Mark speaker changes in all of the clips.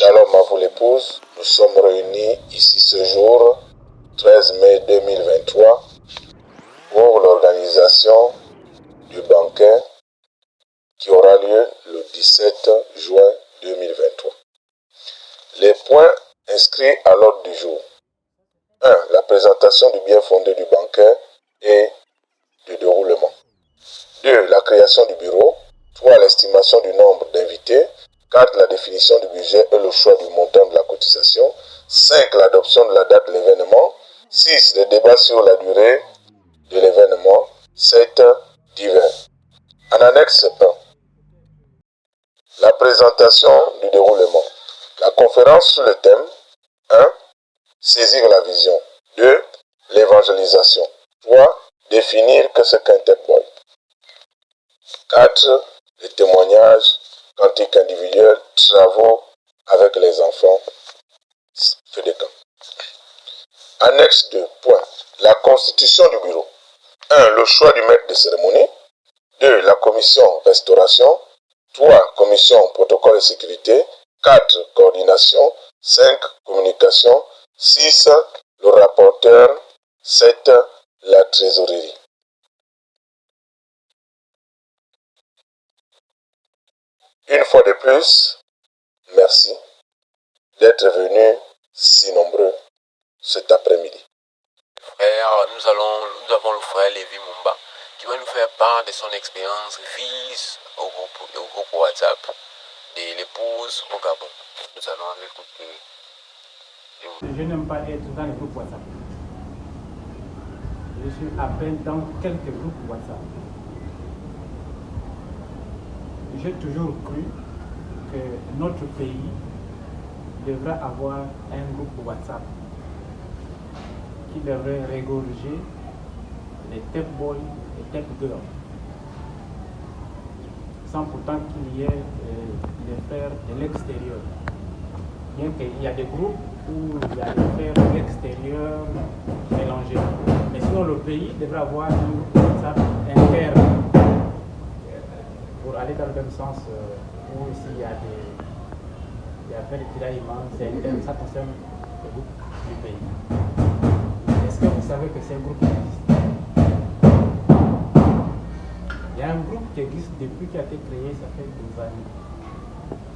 Speaker 1: Shalom à vous l'épouse, nous sommes réunis ici ce jour, 13 mai 2023, pour l'organisation du banquet qui aura lieu le 17 juin 2023. Les points inscrits à l'ordre du jour. 1. La présentation du bien fondé du banquet et du déroulement. 2. La création du bureau. 3. L'estimation du nombre d'invités. 4. La définition du budget et le choix du montant de la cotisation. 5. L'adoption de la date de l'événement. 6. Les débats sur la durée de l'événement. 7. Divers. En annexe 1. La présentation du déroulement. La conférence sur le thème 1. Saisir la vision. 2. L'évangélisation. 3. Définir que c'est qu'un Tech-Boy. 4. Les témoignages, cantiques individuels, travaux avec les enfants, feu de camp. Annexe 2. Point. La constitution du bureau. 1. Le choix du maître de cérémonie. 2. La commission restauration. 3. Commission protocole et sécurité. 4. Coordination. 5. Communication. 6. Le rapporteur. 7. La trésorerie. Une fois de plus, merci d'être venus si nombreux cet après-midi.
Speaker 2: Frère, nous avons le frère Lévi Mumba qui va nous faire part de son expérience vise au groupe WhatsApp de l'épouse au Gabon. Nous allons l'écouter.
Speaker 3: Je n'aime pas être dans les groupes WhatsApp. Je suis à peine dans quelques groupes WhatsApp. J'ai toujours cru que notre pays devrait avoir un groupe WhatsApp qui devrait régorger les tech boys et tech girls, sans pourtant qu'il y ait des frères de l'extérieur. Bien qu'il y a des groupes où il y a des frères de l'extérieur mélangés. Mais sinon, le pays devrait avoir un groupe WhatsApp interne pour aller dans le même sens où s'il y a des tiraillements, c'est interne, ça concerne le groupe du pays. Est-ce que vous savez que c'est un groupe qui existe? Il y a un groupe qui existe depuis qui a été créé, ça fait 12 années.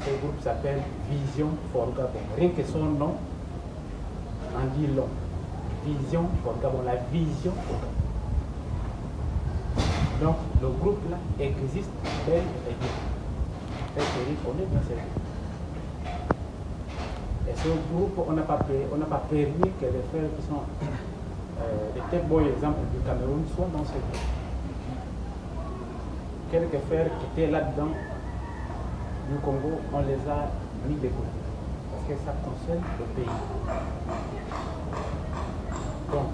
Speaker 3: Ce groupe s'appelle Vision for Gabon. Rien que son nom en dit long. Vision for Gabon, la vision pour Gabon. Donc le groupe là existe bel et bien. C'est-à-dire qu'on est dans ce groupe. Et ce groupe, on n'a pas permis que les frères qui sont les tech boys, exemple du Cameroun, soient dans ce groupe. Quelques frères qui étaient là-dedans du Congo, on les a mis de côté. Parce que ça concerne le pays. Donc,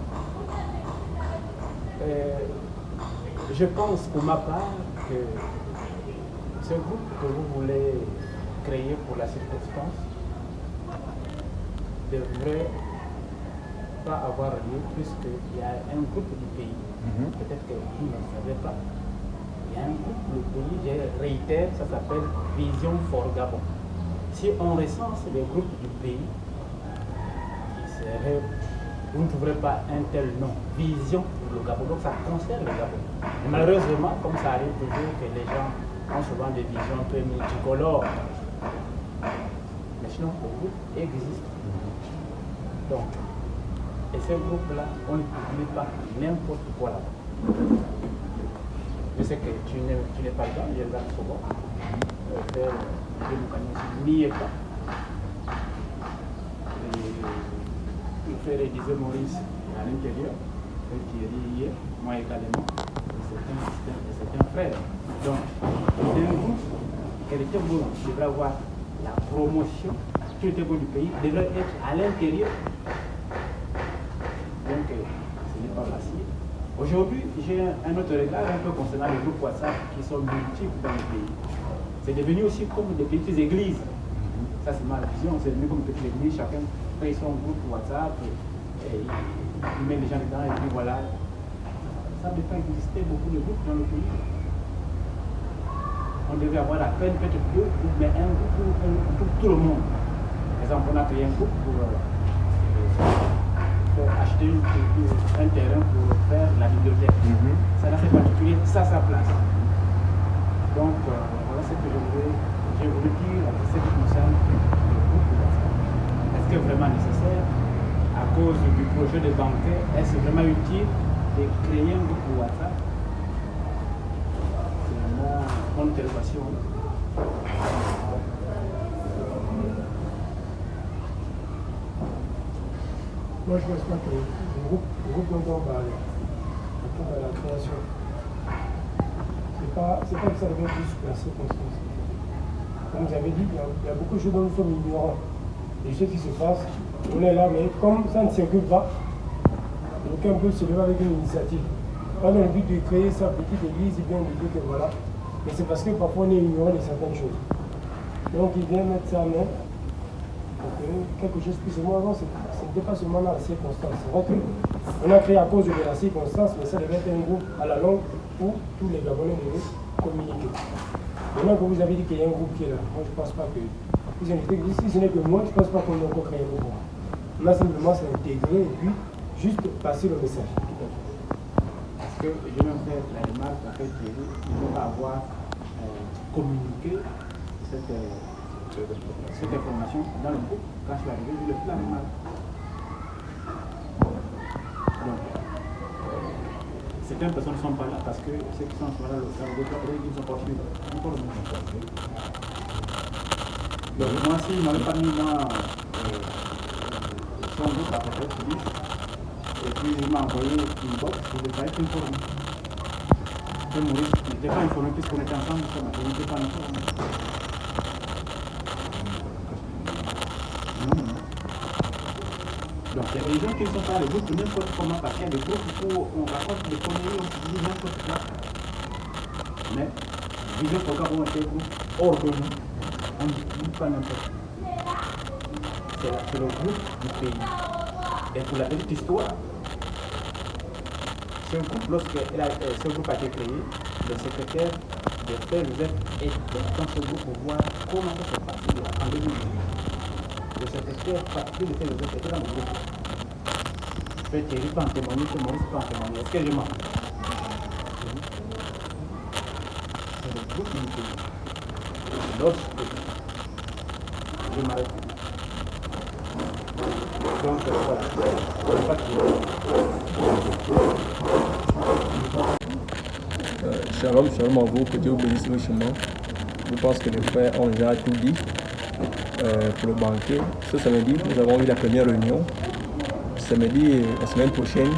Speaker 3: je pense pour ma part que ce groupe que vous voulez créer pour la circonstance ne devrait pas avoir lieu puisqu'il y a un groupe du pays. Peut-être que vous ne le savez pas. Il y a un groupe du pays, je réitère, ça s'appelle Vision for Gabon. Si on recense les groupes du pays, vous ne trouverez pas un tel nom, Vision pour le Gabon. Donc ça concerne le Gabon. Et malheureusement, comme ça arrive toujours que les gens ont souvent des visions un peu multicolores. Mais sinon, le groupe existe. Donc, et ce groupe-là, on ne publie pas n'importe quoi là-bas. Je sais que tu n'es pas dedans, il y a là souvent. Faire des mécanismes, n'y est pas. Le frère disait Maurice à l'intérieur, qui est lié, moi également, c'est un frère. Donc, c'est un groupe que les Tech-Boys devraient avoir la promotion, tous les Tech-Boys du pays devraient être à l'intérieur. Donc, ce n'est pas facile. Aujourd'hui, j'ai un autre regard un peu concernant les groupes WhatsApp qui sont multiples dans le pays. C'est devenu aussi comme des petites églises. Ça, c'est ma vision, c'est devenu comme des petites églises, chacun fait son groupe WhatsApp et il met les gens dedans et puis voilà. Ça ne peut pas exister beaucoup de groupes dans le pays. On devait avoir à peine peut-être deux groupes, mais un groupe pour tout le monde. exemple, on a créé un groupe pour acheter un terrain pour faire la bibliothèque. Ça n'a fait particulier, ça sa place. Donc voilà ce que j'ai voulu dire à ce qui concerne le groupe. Est-ce que c'est vraiment nécessaire à cause du projet de banquet? Est-ce vraiment utile de créer un groupe WhatsApp? C'est vraiment mon interrogation.
Speaker 4: Moi, je ne pense pas que le groupe dont on parle, à la création, c'est pas que ça devient plus que la circonstance. Comme vous avez dit, il y a beaucoup de choses dont nous sommes ignorants. Et ce qui se passe, on est là, mais comme ça ne circule pas, aucun peut se lever avec une initiative. Pas dans le but de créer sa petite église, et bien de dire que voilà. Mais c'est parce que parfois on est ignorant de certaines choses. Donc il vient mettre ça en main pour que quelque chose puisse. Moi avant, ce n'était pas seulement dans la circonstance. C'est vrai qu'on a créé à cause de la circonstance, mais ça devait être un groupe à la longue où tous les Gabonais devaient communiquer. Maintenant que vous avez dit qu'il y a un groupe qui est là, moi je ne pense pas que. Vous invitez, si ce n'est que moi, je ne pense pas qu'on ait encore créé un groupe. On a simplement s'intégrer et puis juste passer le message.
Speaker 3: Parce que je vais faire la remarque en fait, il ne faut pas avoir communiqué cette information dans le groupe. Quand je suis arrivé, je l'ai fait la remarque. Donc, certaines personnes ne sont pas là parce que ceux qui sont là, d'autres qui ne sont pas suivis. Encore le même. Donc, moi, s'il ne m'avait pas mis son groupe à peu près 10, et puis il m'a envoyé une box, je ne devais pas être informé. Maurice n'était pas informé puisqu'on était ensemble, on n'était pas informé. Non. Donc il y a des gens qui ne sont pas les groupes n'importe comment, parce qu'il y a des groupes où on raconte des conneries, on se dit n'importe quoi. Mais Vision Programme ont été des groupes hors de nous. On ne dit pas n'importe quoi. C'est le groupe du pays. Et pour la petite histoire, ce groupe, lorsque ce groupe a été créé, le secrétaire de Frère Joseph est dans ce groupe pour voir comment ça s'est passé en 2018. Le secrétaire particulier de Frère Joseph était dans le groupe. Frère Thierry peut en témoigner, que Maurice peut en témoigner. Est-ce que je mens? C'est le groupe du pays. Lorsque je m'arrête. Donc voilà.
Speaker 5: Shalom à vous, que Dieu bénisse richement. Je pense que les frères ont déjà tout dit pour le banquet. Ce samedi, nous avons eu la première réunion. Samedi, la semaine prochaine,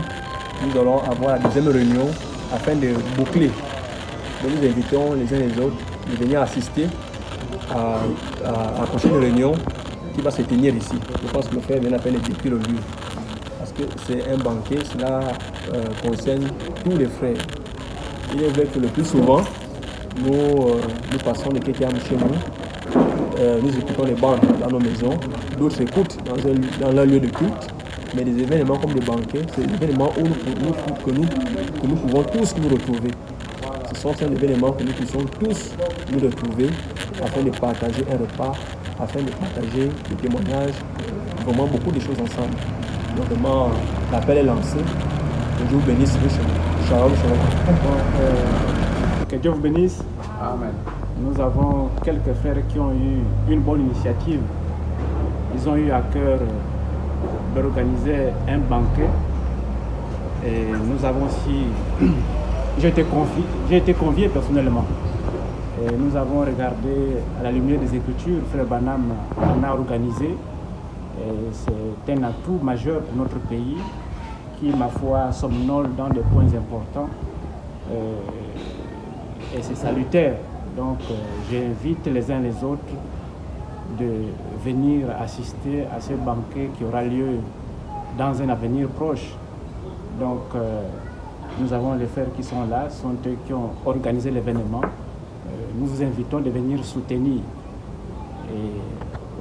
Speaker 5: nous allons avoir la deuxième réunion afin de boucler. Donc nous invitons les uns les autres de venir assister à la prochaine réunion qui va se tenir ici. Je pense que le frère vient à peine de décrire le lieu. Parce que c'est un banquet, cela concerne tous les frères. Il est vrai que le plus souvent, nous passons de quelqu'un chez nous, nous écoutons les bandes dans nos maisons, d'autres écoutent dans leur lieu de culte, mais des événements comme des banquets, c'est des événements où que nous pouvons tous nous retrouver. Ce sont des événements que nous puissions tous nous retrouver afin de partager un repas, afin de partager des témoignages, vraiment beaucoup de choses ensemble. Donc vraiment, l'appel est lancé. Que Dieu vous bénisse richement. Shalom,
Speaker 3: que Dieu vous bénisse. Amen. Nous avons quelques frères qui ont eu une bonne initiative. Ils ont eu à cœur d'organiser un banquet. Et nous avons aussi... J'ai été convié personnellement. Et nous avons regardé à la lumière des Écritures, Frère Banham en a organisé. C'est un atout majeur pour notre pays qui, ma foi, somnole dans des points importants. Et c'est salutaire. Donc, j'invite les uns les autres de venir assister à ce banquet qui aura lieu dans un avenir proche. Donc, nous avons les frères qui sont là, sont eux qui ont organisé l'événement. Nous vous invitons de venir soutenir. Et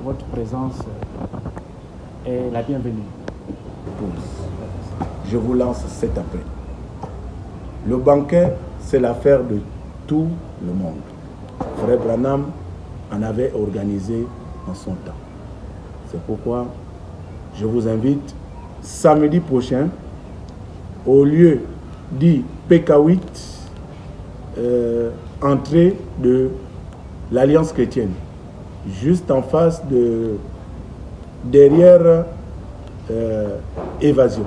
Speaker 3: votre présence est la bienvenue.
Speaker 6: Je vous lance cet appel. Le banquet, c'est l'affaire de tout le monde. Frère Branham en avait organisé en son temps. C'est pourquoi je vous invite samedi prochain, au lieu dit PK8, entrée de l'Alliance chrétienne, juste en face de, derrière Évasion.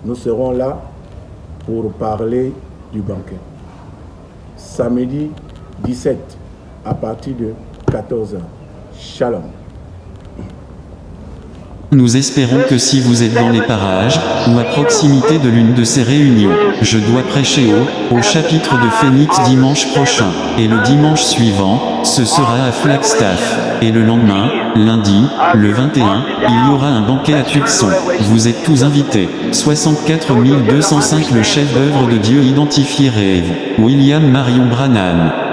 Speaker 6: Nous serons là pour parler du banquet. Samedi 17 à partir de 14h. Shalom.
Speaker 7: Nous espérons que si vous êtes dans les parages, ou à proximité de l'une de ces réunions, je dois prêcher au chapitre de Phoenix dimanche prochain. Et le dimanche suivant, ce sera à Flagstaff. Et le lendemain, lundi, le 21, il y aura un banquet à Tucson. Vous êtes tous invités. 64 205 Le chef-d'œuvre de Dieu identifié rêve. William Marion Branham.